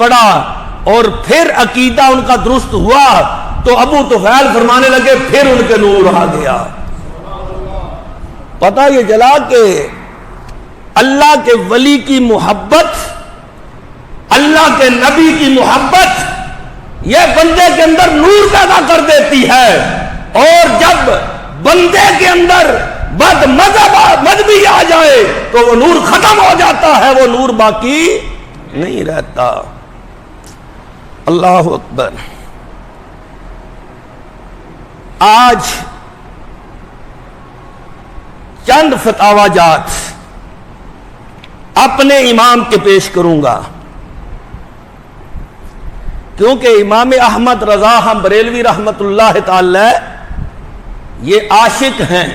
پڑا اور پھر عقیدہ ان کا درست ہوا تو ابو طفیل فرمانے لگے پھر ان کے نور آ گیا۔ پتہ یہ چلا کہ اللہ کے ولی کی محبت، اللہ کے نبی کی محبت یہ بندے کے اندر نور پیدا کر دیتی ہے، اور جب بندے کے اندر بد مذہبی آ جائے تو وہ نور ختم ہو جاتا ہے، وہ نور باقی نہیں رہتا۔ اللہ اکبر۔ آج چند فتاوی جات اپنے امام کے پیش کروں گا، کیونکہ امام احمد رضا ہم بریلوی رحمت اللہ تعالی یہ عاشق ہیں۔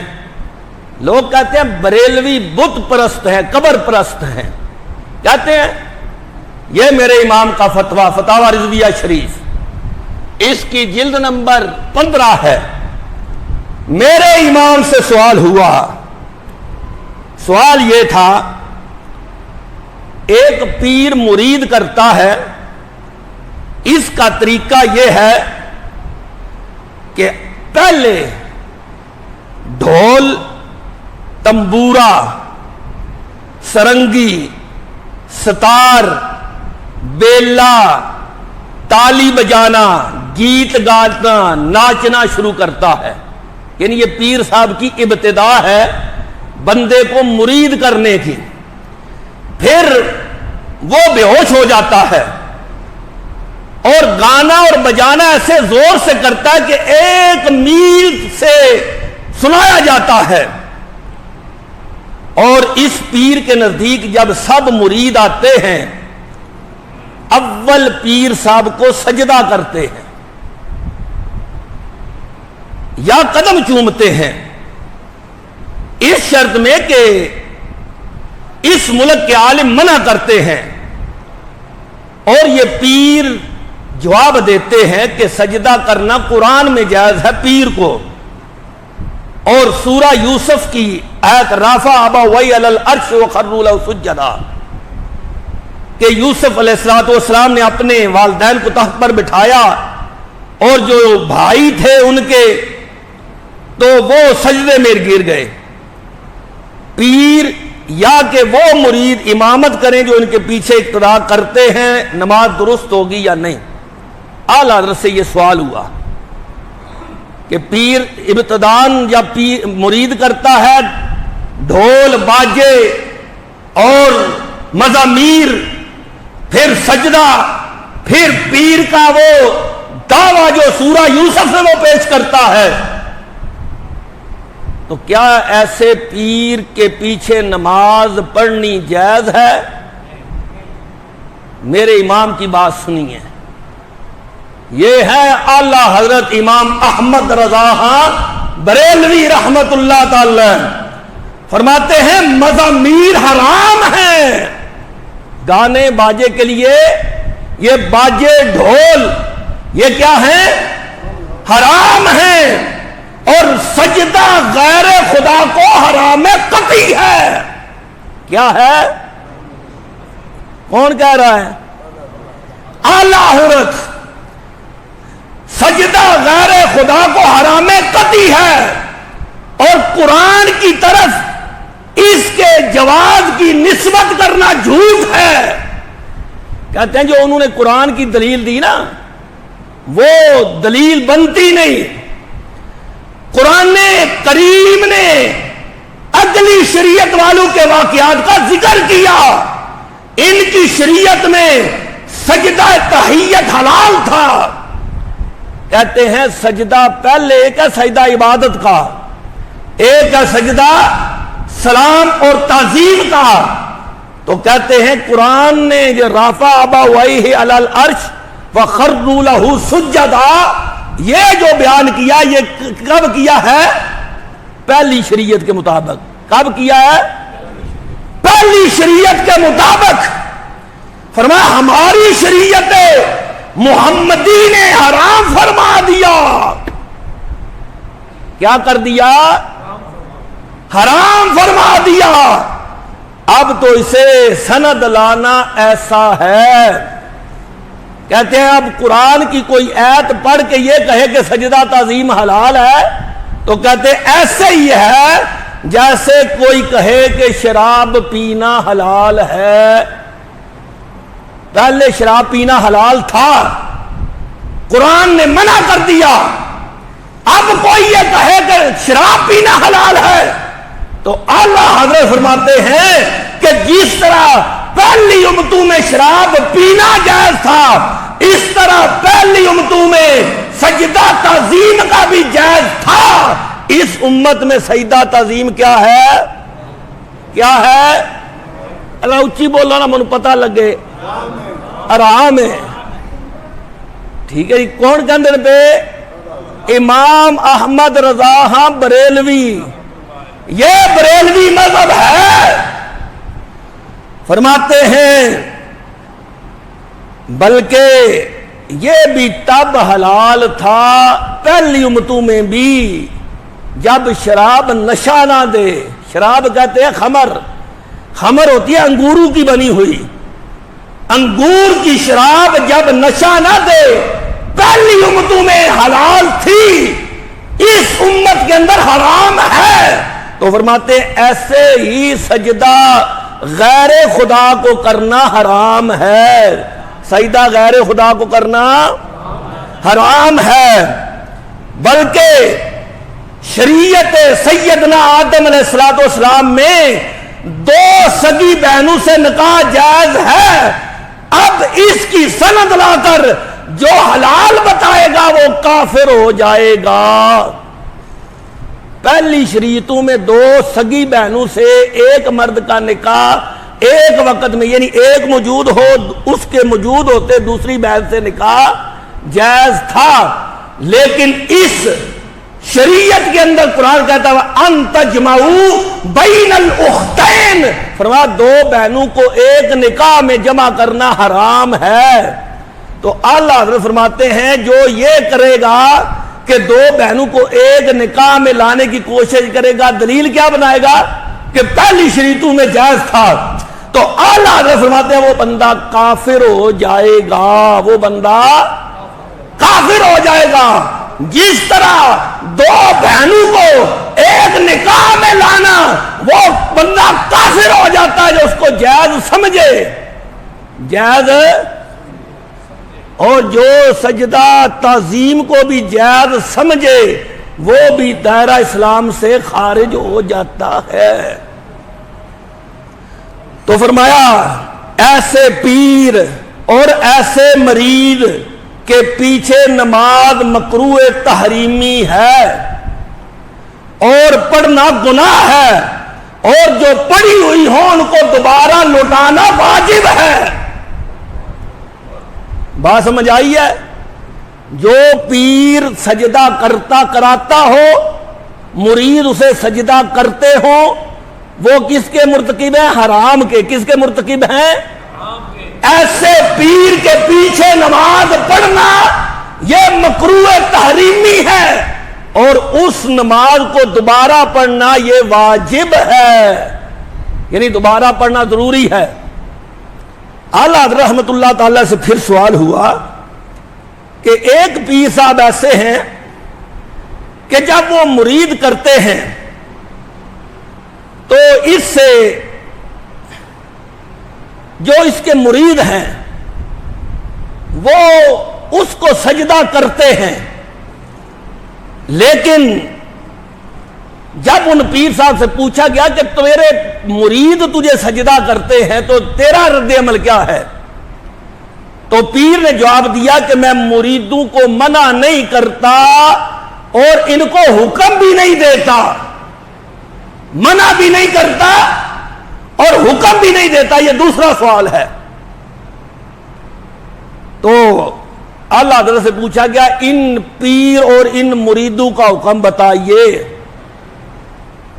لوگ کہتے ہیں بریلوی بت پرست ہیں، قبر پرست ہیں، کہتے ہیں یہ میرے امام کا فتویٰ فتاوی رضویہ شریف، اس کی جلد نمبر 15 ہے۔ میرے امام سے سوال ہوا، سوال یہ تھا، ایک پیر مرید کرتا ہے، اس کا طریقہ یہ ہے کہ پہلے ڈھول، تنبورا، سرنگی، ستار، بیلا، تالی بجانا، گیت گانا، ناچنا شروع کرتا ہے۔ یعنی یہ پیر صاحب کی ابتدا ہے بندے کو مرید کرنے کی۔ پھر وہ بے ہوش ہو جاتا ہے اور گانا اور بجانا ایسے زور سے کرتا ہے کہ 1 میل سے سنایا جاتا ہے، اور اس پیر کے نزدیک جب سب مرید آتے ہیں اول پیر صاحب کو سجدہ کرتے ہیں یا قدم چومتے ہیں، اس شرط میں کہ اس ملک کے عالم منع کرتے ہیں، اور یہ پیر جواب دیتے ہیں کہ سجدہ کرنا قرآن میں جائز ہے پیر کو، اور سورہ یوسف کی آیت رافع ابویہ علی العرش وخروا لہ سجدا کہ یوسف علیہ السلام نے اپنے والدین کو تخت پر بٹھایا اور جو بھائی تھے ان کے تو وہ سجدے میں گر گئے۔ پیر یا کہ وہ مرید امامت کریں جو ان کے پیچھے اقتدا کرتے ہیں، نماز درست ہوگی یا نہیں؟ اعلیٰ حضرت سے یہ سوال ہوا کہ پیر ابتدان یا مرید کرتا ہے ڈھول باجے اور مزامیر، پھر سجدہ، پھر پیر کا وہ دعویٰ جو سورہ یوسف میں وہ پیش کرتا ہے، تو کیا ایسے پیر کے پیچھے نماز پڑھنی جائز ہے؟ میرے امام کی بات سنیے، یہ ہے اعلیٰ حضرت امام احمد رضا بریلوی رحمت اللہ تعالی فرماتے ہیں مزامیر حرام ہیں، گانے باجے کے لیے یہ باجے ڈھول یہ کیا ہیں؟ حرام ہیں، اور سجدہ غیر خدا کو حرام قطعی ہے۔ کیا ہے؟ کون کہہ رہا ہے؟ اعلیٰ حضرت، سجدہ غیر خدا کو حرام قطعی ہے، اور قرآن کی طرف اس کے جواز کی نسبت کرنا جھوٹ ہے۔ کہتے ہیں جو انہوں نے قرآن کی دلیل دی نا وہ دلیل بنتی نہیں۔ قرآن کریم نے اگلی شریعت والوں کے واقعات کا ذکر کیا، ان کی شریعت میں سجدہ تحیت حلال تھا۔ کہتے ہیں سجدہ پہلے ایک ہے سجدہ عبادت کا، ایک ہے سجدہ سلام اور تعظیم کا، تو کہتے ہیں قرآن نے جو رافع ابویہ علی العرش وخروا لہ سجدا یہ جو بیان کیا یہ کب کیا ہے؟ پہلی شریعت کے مطابق۔ کب کیا ہے؟ پہلی شریعت کے مطابق۔ فرمایا ہماری شریعت محمدی نے حرام فرما دیا۔ کیا کر دیا؟ حرام فرما دیا۔ اب تو اسے سند لانا ایسا ہے کہتے ہیں اب قرآن کی کوئی آیت پڑھ کے یہ کہے کہ سجدہ تعظیم حلال ہے تو کہتے ہیں ایسے ہی ہے جیسے کوئی کہے کہ شراب پینا حلال ہے۔ پہلے شراب پینا حلال تھا، قرآن نے منع کر دیا، اب کوئی یہ کہے کہ شراب پینا حلال ہے تو اعلیٰ حضرت فرماتے ہیں کہ جس طرح پہلی امتوں میں شراب پینا جائز تھا، اس طرح پہلی امتوں میں سجدہ تعظیم کا بھی جائز تھا۔ اس امت میں سجدہ تعظیم کیا ہے؟ کیا ہے؟ اللہ اچھی بولو نا، مجھے پتہ لگے، آرام ہے۔ ٹھیک ہے جی، کون کہندے پہ؟ امام احمد رضا ہاں بریلوی، یہ بریلوی مذہب ہے۔ فرماتے ہیں بلکہ یہ بھی تب حلال تھا پہلی امتوں میں بھی جب شراب نشہ نہ دے۔ شراب کہتے ہیں خمر، خمر ہوتی ہے انگوروں کی بنی ہوئی، انگور کی شراب جب نشہ نہ دے پہلی امتوں میں حلال تھی، اس امت کے اندر حرام ہے۔ تو فرماتے ہیں ایسے ہی سجدہ غیر خدا کو کرنا حرام ہے، سجدہ غیر خدا کو کرنا حرام ہے۔ بلکہ شریعت سیدنا آدم علیہ السلام میں 2 سگی بہنوں سے نکاح جائز ہے، اب اس کی سند لا کر جو حلال بتائے گا وہ کافر ہو جائے گا۔ پہلی شریعتوں میں 2 سگی بہنوں سے ایک مرد کا نکاح ایک وقت میں، یعنی ایک موجود ہو، اس کے موجود ہوتے دوسری بہن سے نکاح جائز تھا، لیکن اس شریعت کے اندر قرآن کہتا ہے ان تجمعوا بین الاختین، فرمایا 2 بہنوں کو ایک نکاح میں جمع کرنا حرام ہے۔ تو اللہ حضرت فرماتے ہیں جو یہ کرے گا کہ 2 بہنوں کو ایک نکاح میں لانے کی کوشش کرے گا، دلیل کیا بنائے گا کہ پہلی شریعتوں میں جائز تھا، تو اللہ حضرت فرماتے ہیں وہ بندہ کافر ہو جائے گا، وہ بندہ کافر ہو جائے گا۔ جس طرح 2 بہنوں کو ایک نکاح میں لانا وہ بندہ کافر ہو جاتا ہے جو اس کو جائز سمجھے، جائز، اور جو سجدہ تعظیم کو بھی جائز سمجھے وہ بھی دائرہ اسلام سے خارج ہو جاتا ہے۔ تو فرمایا ایسے پیر اور ایسے مرید کے پیچھے نماز مکروہ تحریمی ہے اور پڑھنا گناہ ہے، اور جو پڑھی ہوئی ہو ان کو دوبارہ لوٹانا واجب ہے۔ بات سمجھ آئی ہے؟ جو پیر سجدہ کراتا ہو، مرید اسے سجدہ کرتے ہو، وہ کس کے مرتکب ہیں؟ حرام کے۔ کس کے مرتکب ہیں؟ ایسے پیر کے پیچھے نماز پڑھنا یہ مکروہ تحریمی ہے، اور اس نماز کو دوبارہ پڑھنا یہ واجب ہے، یعنی دوبارہ پڑھنا ضروری ہے۔ اعلیٰ حضرت رحمت اللہ تعالی سے پھر سوال ہوا کہ ایک پیر صاحب ایسے ہیں کہ جب وہ مرید کرتے ہیں تو اس سے جو اس کے مرید ہیں وہ اس کو سجدہ کرتے ہیں، لیکن جب ان پیر صاحب سے پوچھا گیا کہ تیرے مرید تجھے سجدہ کرتے ہیں تو تیرا رد عمل کیا ہے، تو پیر نے جواب دیا کہ میں مریدوں کو منع نہیں کرتا اور ان کو حکم بھی نہیں دیتا، منع بھی نہیں کرتا اور حکم بھی نہیں دیتا، یہ دوسرا سوال ہے۔ تو اللہ حضرت سے پوچھا گیا ان پیر اور ان مریدوں کا حکم بتائیے،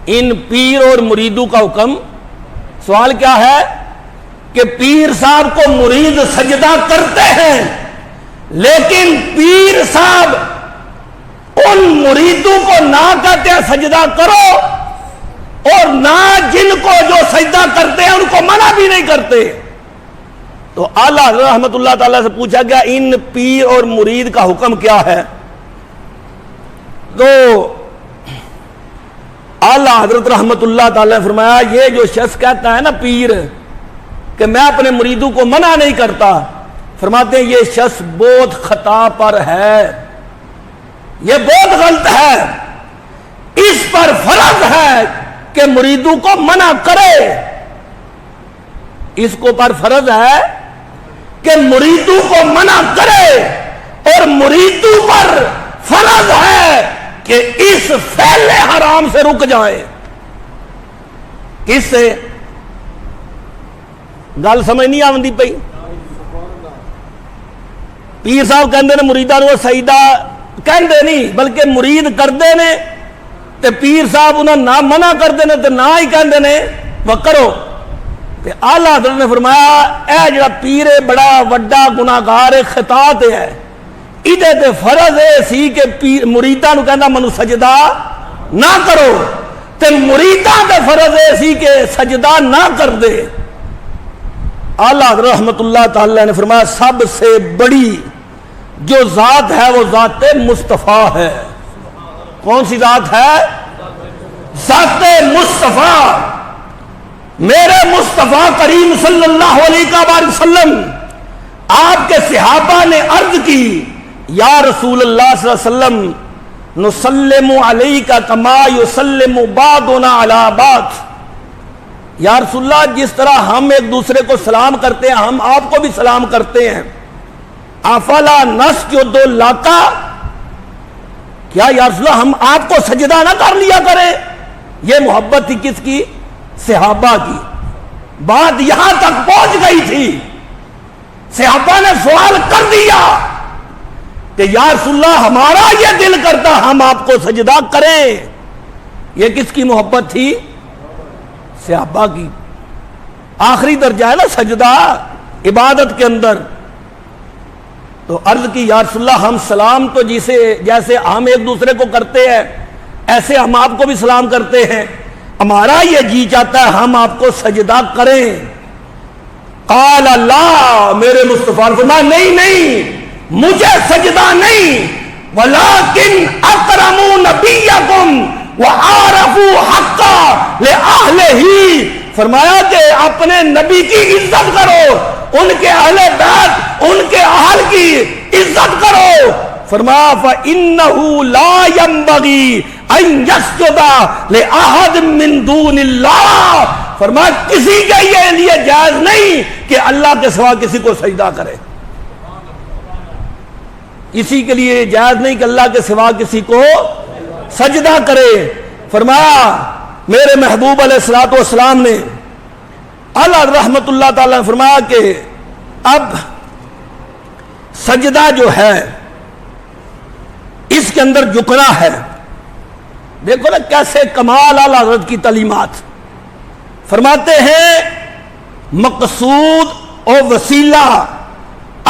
ان پیر اور مریدوں کا حکم۔ سوال کیا ہے کہ پیر صاحب کو مرید سجدہ کرتے ہیں، لیکن پیر صاحب ان مریدوں کو نہ کہتے ہیں سجدہ کرو، اور نہ جن کو جو سجدہ کرتے ہیں ان کو منع بھی نہیں کرتے۔ تو اعلیٰ حضرت رحمۃ اللہ تعالیٰ سے پوچھا گیا ان پیر اور مرید کا حکم کیا ہے؟ تو اعلیٰ حضرت رحمۃ اللہ تعالیٰ نے فرمایا یہ جو شخص کہتا ہے نا پیر کہ میں اپنے مریدوں کو منع نہیں کرتا، فرماتے ہیں یہ شخص بہت خطا پر ہے، یہ بہت غلط ہے، اس پر فرض ہے کہ مریدوں کو منع کرے، اس کو پر فرض ہے کہ مریدوں کو منع کرے، اور مریدوں پر فرض ہے کہ اس فعل حرام سے رک جائیں۔ کس سے؟ گل سمجھ نہیں آتی پئی؟ پیر صاحب کہندے نے مریداں نوں سجدہ کہندے نہیں بلکہ مرید کردے نے تے پیر صاحب انہاں نہ منع کردے نے تے نہ ہی کہندے نے وہ کرو۔ تے اعلیٰ حضرت نے فرمایا اے جڑا پیر ہے بڑا وڈا گناہگار ہے، خطا تے ہے، ایدے تے فرض ہے سی کہ مریداں نوں کہندا منو سجدہ نہ کرو، تے مریداں تے فرض ہے سی کہ سجدہ نہ کر دے۔ اعلیٰ حضرت رحمۃ اللہ تعالی نے فرمایا سب سے بڑی جو ذات ہے وہ ذات مصطفیٰ ہے۔ کون سی ذات ہے؟ ذات مصطفیٰ۔ میرے مصطفیٰ کریم صلی اللہ علیہ وسلم آپ کے صحابہ نے عرض کی یا رسول اللہ صلی اللہ علیہ وسلم نسلم علیک کما یسلم بعضنا علی بعض، یا رسول اللہ جس طرح ہم ایک دوسرے کو سلام کرتے ہیں ہم آپ کو بھی سلام کرتے ہیں، افلا نسجد لک، کیا یا رسول اللہ ہم آپ کو سجدہ نہ کر لیا کریں؟ یہ محبت تھی کس کی؟ صحابہ کی۔ بات یہاں تک پہنچ گئی تھی، صحابہ نے سوال کر دیا کہ یا رسول اللہ ہمارا یہ دل کرتا ہم آپ کو سجدہ کریں۔ یہ کس کی محبت تھی؟ صحابہ کی۔ آخری درجہ ہے نا سجدہ عبادت کے اندر۔ تو عرض کی یا رسول اللہ ہم سلام تو جیسے ہم ایک دوسرے کو کرتے ہیں ایسے ہم آپ کو بھی سلام کرتے ہیں، ہمارا یہ جی چاہتا ہے ہم آپ کو سجدہ کریں۔ قال اللہ، میرے مصطفیٰ نے فرمایا نہیں مجھے سجدہ نہیں، ولیکن اکرموا نبیکم وعارفوا حقا لأہلہ، فرمایا کہ اپنے نبی کی عزت کرو، ان کے اہل بیت ان کے اہل کی عزت کرو۔ فرمایا فإنہ لا ينبغی ان یسجد لأحد من دون اللہ، فرمایا کسی کے یہ لیے جائز نہیں کہ اللہ کے سوا کسی کو سجدہ کرے، کسی کے لیے جائز نہیں کہ اللہ کے سوا کسی کو سجدہ کرے۔ فرمایا میرے محبوب علیہ الصلوۃ والسلام نے اعلیٰ رحمت اللہ تعالیٰ نے فرمایا کہ اب سجدہ جو ہے اس کے اندر جھکنا ہے۔ دیکھو نا کیسے کمال اعلیٰ حضرت کی تعلیمات۔ فرماتے ہیں مقصود اور وسیلہ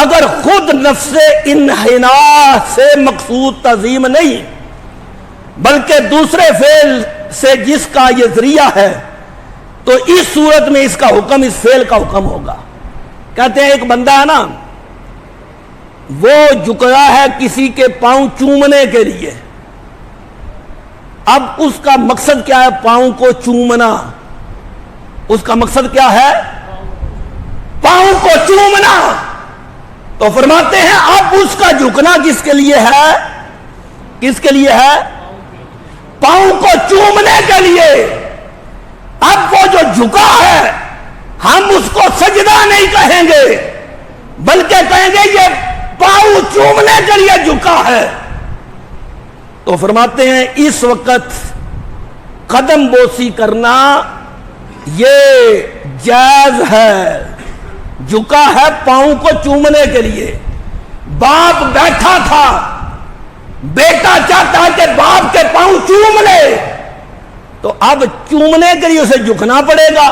اگر خود نفس انحناء سے مقصود تعظیم نہیں بلکہ دوسرے فعل سے جس کا یہ ذریعہ ہے تو اس صورت میں اس کا حکم اس فعل کا حکم ہوگا۔ کہتے ہیں ایک بندہ ہے نا وہ جھکا ہے کسی کے پاؤں چومنے کے لیے، اب اس کا مقصد کیا ہے؟ پاؤں کو چومنا۔ اس کا مقصد کیا ہے؟ پاؤں کو چومنا۔ تو فرماتے ہیں اب اس کا جھکنا کس کے لیے ہے؟ کس کے لیے ہے؟ پاؤں کو چومنے کے لیے۔ اب وہ جو جھکا ہے ہم اس کو سجدہ نہیں کہیں گے بلکہ کہیں گے یہ پاؤں چومنے کے لیے جھکا ہے۔ تو فرماتے ہیں اس وقت قدم بوسی کرنا یہ جائز ہے، جھکا ہے پاؤں کو چومنے کے لیے۔ باپ بیٹھا تھا، بیٹا چاہتا ہے کہ باپ کے پاؤں چوم لے، تو اب چومنے کے لیے اسے جھکنا پڑے گا۔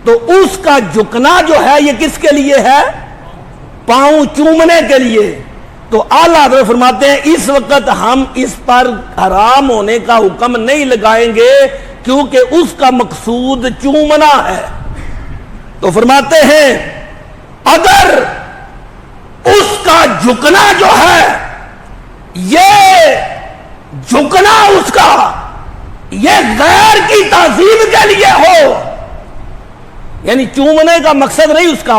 تو اس کا جھکنا جو ہے یہ کس کے لیے ہے؟ پاؤں چومنے کے لیے۔ تو اعلیٰ حضرت فرماتے ہیں اس وقت ہم اس پر حرام ہونے کا حکم نہیں لگائیں گے کیونکہ اس کا مقصود چومنا ہے۔ تو فرماتے ہیں اگر اس کا جھکنا جو ہے یہ جھکنا اس کا یہ غیر کی تعظیم کے لیے ہو، یعنی چومنے کا مقصد نہیں اس کا،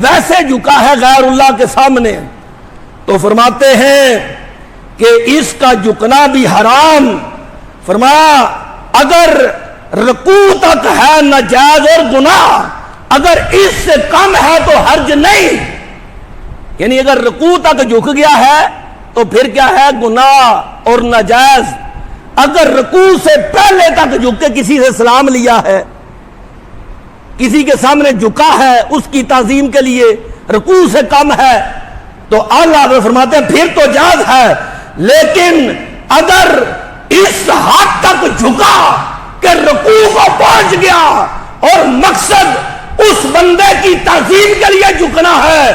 ویسے جھکا ہے غیر اللہ کے سامنے، تو فرماتے ہیں کہ اس کا جھکنا بھی حرام۔ فرمایا اگر رکوع تک ہے ناجائز اور گناہ، اگر اس سے کم ہے تو حرج نہیں، یعنی اگر رکوع تک جھک گیا ہے تو پھر کیا ہے؟ گناہ اور ناجائز۔ اگر رکوع سے پہلے تک جھک کے کسی سے سلام لیا ہے، کسی کے سامنے جھکا ہے اس کی تعظیم کے لیے، رکوع سے کم ہے، تو اللہ حضرت فرماتے ہیں پھر تو جائز ہے، لیکن اگر اس حد تک جھکا کہ رکوع کو پہنچ گیا اور مقصد اس بندے کی تعظیم کے لیے جھکنا ہے،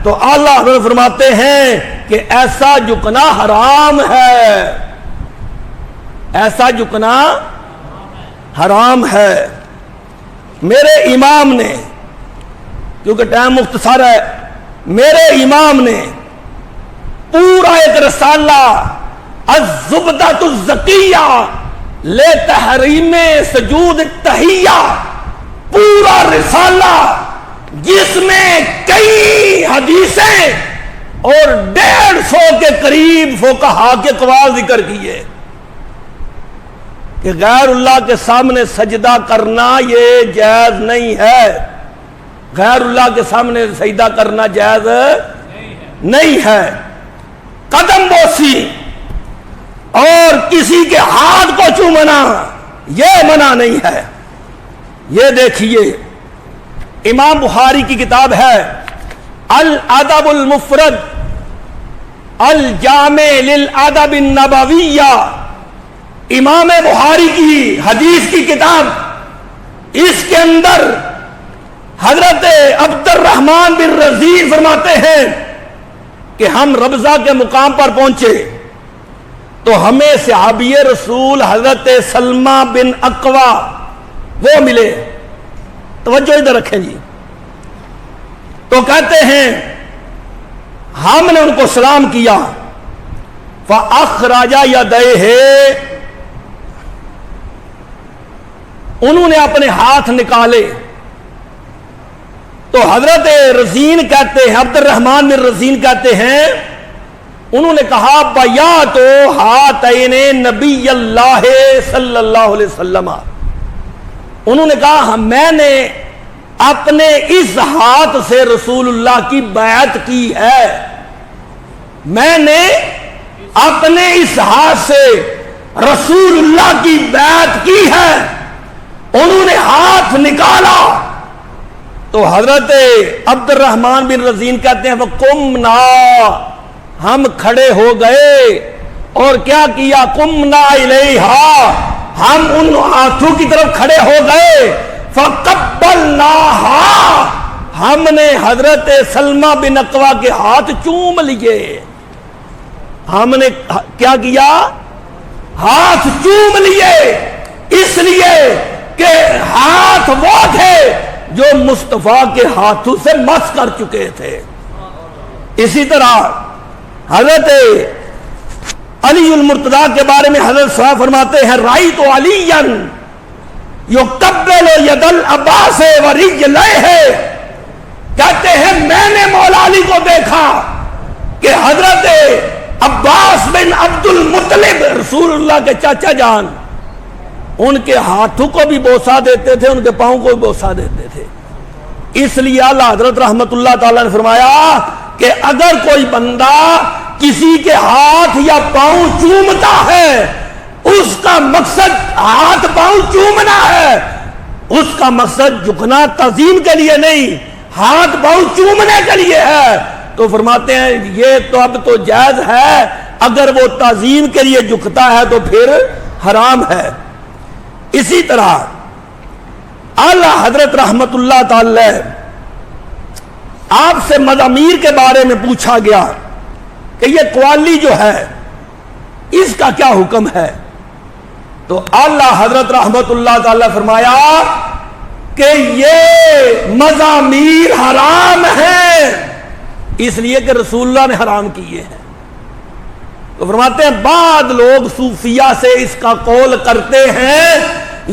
تو اللہ حضرت فرماتے ہیں کہ ایسا جھکنا حرام ہے، ایسا جھکنا حرام ہے۔ میرے امام نے، کیونکہ ٹائم مختصر ہے، میرے امام نے پورا ایک رسالہ الزبدۃ الزکیہ لتحریم سجود التحیہ، پورا رسالہ جس میں کئی حدیثیں اور 150 کے قریب فقہا کے اقوال ذکر کیے کہ غیر اللہ کے سامنے سجدہ کرنا یہ جائز نہیں ہے، غیر اللہ کے سامنے سجدہ کرنا جائز نہیں ہے۔ قدم بوسی اور کسی کے ہاتھ کو چومنا یہ منع نہیں ہے۔ یہ دیکھیے امام بخاری کی کتاب ہے الادب المفرد الجامع للادب النبویہ، امام بخاری کی حدیث کی کتاب، اس کے اندر حضرت عبد الرحمن بن رزین فرماتے ہیں کہ ہم ربضہ کے مقام پر پہنچے تو ہمیں صحابی رسول حضرت سلمہ بن اقوا وہ ملے، توجہ ادھر رکھیں جی، تو کہتے ہیں ہم نے ان کو سلام کیا، فَأَخْرَجَ يَدَيْهِ، انہوں نے اپنے ہاتھ نکالے، تو حضرت رزین کہتے ہیں، عبد الرحمن بن رزین کہتے ہیں، انہوں نے کہا بیعت ہاتین نبی اللہ صلی اللہ علیہ وسلم، انہوں نے کہا میں نے اپنے اس ہاتھ سے رسول اللہ کی بیعت کی ہے، میں نے اپنے اس ہاتھ سے رسول اللہ کی بیعت کی ہے۔ انہوں نے ہاتھ نکالا تو حضرت عبد الرحمن بن رزین کہتے ہیں وَقُمْنَا، ہم کھڑے ہو گئے اور کیا کیا؟ قُمْنَا إِلَيْهَا، ہم ان ہاتھوں کی طرف کھڑے ہو گئے، فَقَبَّلْنَاهَا، ہم نے حضرت سلمہ بن اقوا کے ہاتھ چوم لیے، ہم نے کیا کیا؟ ہاتھ چوم لیے، اس لیے کہ ہاتھ وہ تھے جو مصطفیٰ کے ہاتھوں سے مس کر چکے تھے۔ اسی طرح حضرت علی المرتضیٰ کے بارے میں حضرت صاحب فرماتے ہیں رأیت علیٰ یقبل ید العباس ورجلیہ، کہتے ہیں میں نے مولا علی کو دیکھا کہ حضرت عباس بن عبد المطلب رسول اللہ کے چاچا جان ان کے ہاتھوں کو بھی بوسہ دیتے تھے، ان کے پاؤں کو بھی بوسہ دیتے تھے۔ اس لیے اعلیٰ حضرت رحمت اللہ تعالیٰ نے فرمایا کہ اگر کوئی بندہ کسی کے ہاتھ یا پاؤں چومتا ہے، اس کا مقصد ہاتھ پاؤں چومنا ہے، اس کا مقصد جھکنا تعظیم کے لیے نہیں، ہاتھ پاؤں چومنے کے لیے ہے، تو فرماتے ہیں یہ تو اب تو جائز ہے، اگر وہ تعظیم کے لیے جھکتا ہے تو پھر حرام ہے۔ اسی طرح اعلیٰ حضرت رحمت اللہ تعالی آپ سے مزامیر کے بارے میں پوچھا گیا کہ یہ قوالی جو ہے اس کا کیا حکم ہے، تو اعلیٰ حضرت رحمت اللہ تعالی فرمایا کہ یہ مزامیر حرام ہیں اس لیے کہ رسول اللہ نے حرام کیے ہیں. تو فرماتے ہیں بعد لوگ صوفیہ سے اس کا قول کرتے ہیں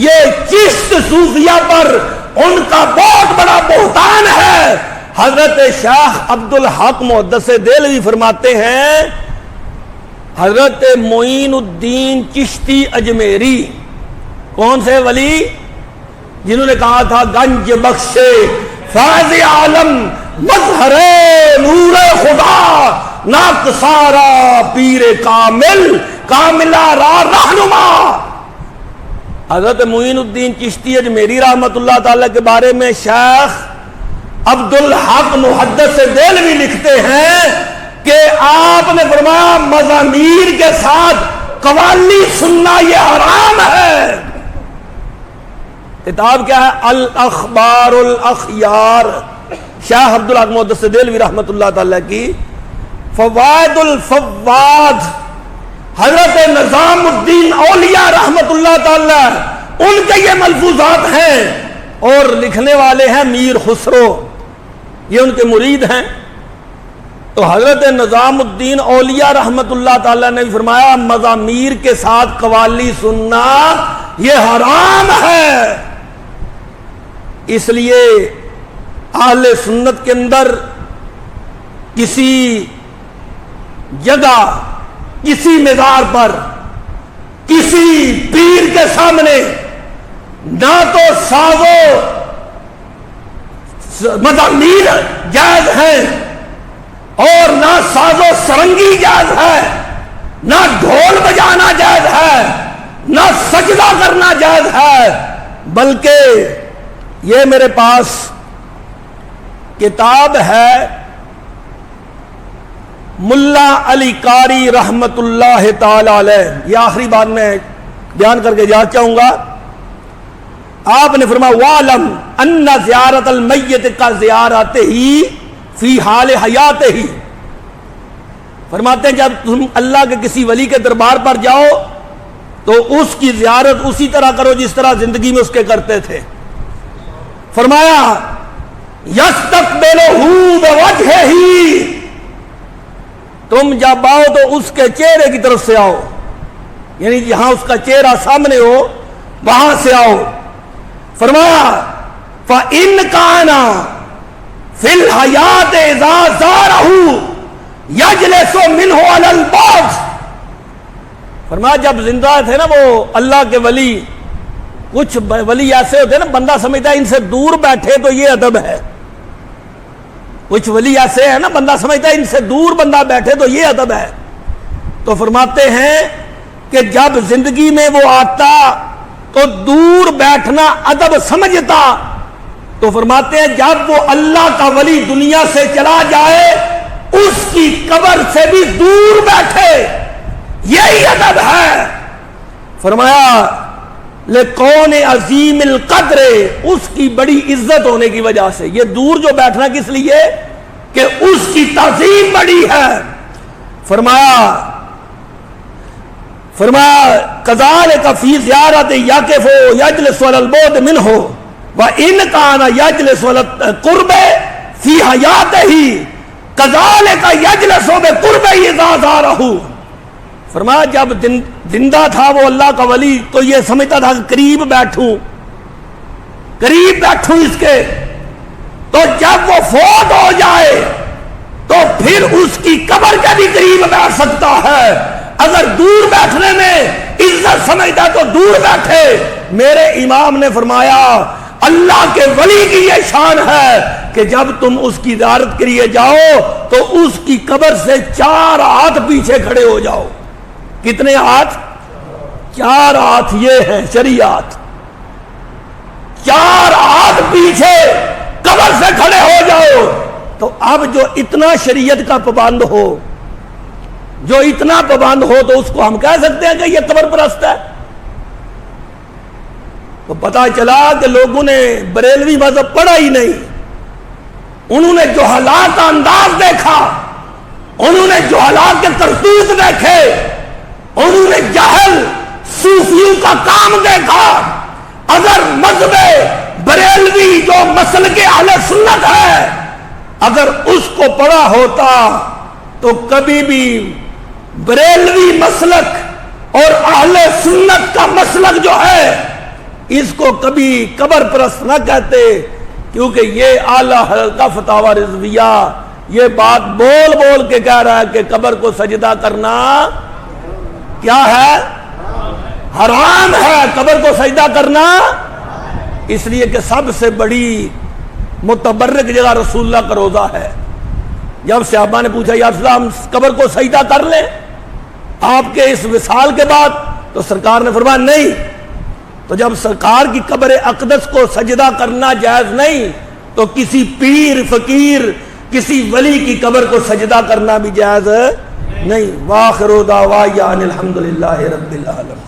یہ چشت صوفیہ پر ان کا بہت بڑا بہتان ہے. حضرت شیخ عبد الحق محدث دہلوی فرماتے ہیں حضرت معین الدین چشتی اجمیری کون سے ولی جنہوں نے کہا تھا گنج بخشے فیض عالم مظہر نور خدا ناکسارا پیر کامل کاملہ را رہنما. حضرت معین الدین چشتی اجمیری رحمت اللہ تعالی کے بارے میں شیخ عبد الحق محدث دہلوی لکھتے ہیں کہ آپ نے فرمایا مزامیر کے ساتھ قوالی سننا یہ حرام ہے. کتاب کیا ہے؟ الاخبار الاخیار شیخ عبد الحق محدث دہلوی رحمت اللہ تعالی کی. فوائد الفواد حضرت نظام الدین اولیاء رحمت اللہ تعالی ان کے یہ ملفوظات ہیں اور لکھنے والے ہیں میر خسرو یہ ان کے مرید ہیں. تو حضرت نظام الدین اولیاء رحمت اللہ تعالی نے فرمایا مزامیر کے ساتھ قوالی سننا یہ حرام ہے. اس لیے اہل سنت کے اندر کسی جگہ کسی مزار پر کسی پیر کے سامنے نہ تو سازو مزامیر جائز ہیں اور نہ سازو سرنگی جائز ہے نہ ڈھول بجانا جائز ہے نہ سجدہ کرنا جائز ہے. بلکہ یہ میرے پاس کتاب ہے ملا علی قاری رحمت اللہ تعالی علیہ. یہ آخری بات میں بیان کر کے جا چاہوں گا. آپ نے فرمایا وَعْلَمْ أَنَّ زِيَارَةَ الْمَيِّتِ كَزِيَارَتِهِ فِي حَالِ حَيَاتِهِ. فرماتے ہیں جب تم اللہ کے کسی ولی کے دربار پر جاؤ تو اس کی زیارت اسی طرح کرو جس طرح زندگی میں اس کے کرتے تھے. فرمایا يَسْتَقْبِلُهُ بِوَجْهِهِ تم جب آؤ تو اس کے چہرے کی طرف سے آؤ یعنی جہاں اس کا چہرہ سامنے ہو وہاں سے آؤ. فرمایا فَإِنْ كَانَ فِي الْحَيَاةِ إِذَا زَارَهُ يَجْلِسُ مِنْهُ عَلَى الْبَابِ. فرمایا جب زندہ تھے نا وہ اللہ کے ولی کچھ ولی ایسے ہوتے ہیں نا بندہ سمجھتا ہے ان سے دور بیٹھے تو یہ ادب ہے. کچھ ولی ایسے ہیں نا بندہ سمجھتا ہے ان سے دور بندہ بیٹھے تو یہ ادب ہے. تو فرماتے ہیں کہ جب زندگی میں وہ آتا تو دور بیٹھنا ادب سمجھتا. تو فرماتے ہیں جب وہ اللہ کا ولی دنیا سے چلا جائے اس کی قبر سے بھی دور بیٹھے یہی ادب ہے. فرمایا لکون عظیم القدر اس کی بڑی عزت ہونے کی وجہ سے. یہ دور جو بیٹھنا کس لیے کہ اس کی تعظیم بڑی ہے. فرمایا کذالک فی زیارت یقف یجلس علی البعد منہ وان کان یجلس علی القرب فی حیاتہ کذالک یجلس بقربہ اذا زارہ. فرمایا جب زندہ تھا وہ اللہ کا ولی تو یہ سمجھتا تھا کہ قریب بیٹھوں اس کے. تو جب وہ فوت ہو جائے تو پھر اس کی قبر کے بھی قریب بیٹھ سکتا ہے. اگر دور بیٹھنے میں عزت سمجھتا تو دور بیٹھے. میرے امام نے فرمایا اللہ کے ولی کی یہ شان ہے کہ جب تم اس کی زیارت کے لیے جاؤ تو اس کی قبر سے 4 ہاتھ پیچھے کھڑے ہو جاؤ. کتنے ہاتھ؟ 4 ہاتھ. یہ ہے شریعت. 4 ہاتھ پیچھے قبر سے کھڑے ہو جاؤ. تو اب جو اتنا شریعت کا پابند ہو تو اس کو ہم کہہ سکتے ہیں کہ یہ قبر پرست ہے. تو پتا چلا کہ لوگوں نے بریلوی مذہب پڑھا ہی نہیں. انہوں نے جو حالات کا انداز دیکھا, انہوں نے جو حالات کے کرتوت دیکھے, انہوں نے جہل صوفیوں کا کام دیکھا. اگر مذہب بریلوی جو مسلک اہل سنت ہے، اگر اس کو پڑھا ہوتا تو کبھی بھی بریلوی مسلک اور اہل سنت کا مسلک جو ہے اس کو کبھی قبر پرست نہ کہتے، کیونکہ یہ اعلیٰ حضرت کا فتاوی رضویہ یہ بات بول بول کے کہہ رہا ہے کہ قبر کو سجدہ کرنا کیا ہے؟ حرام ہے قبر کو سجدہ کرنا، اس لیے کہ سب سے بڑی متبرک جگہ رسول اللہ کا روضہ ہے۔ جب صحابہ نے پوچھا یا رسول اللہ ہم قبر کو سجدہ کر لیں آپ کے اس وصال کے بعد، تو سرکار نے فرمایا نہیں۔ تو جب سرکار کی قبر اقدس کو سجدہ کرنا جائز نہیں تو کسی پیر فقیر کسی ولی کی قبر کو سجدہ کرنا بھی جائز نہیں۔ وآخر دعوانا الحمدللہ رب العالمین۔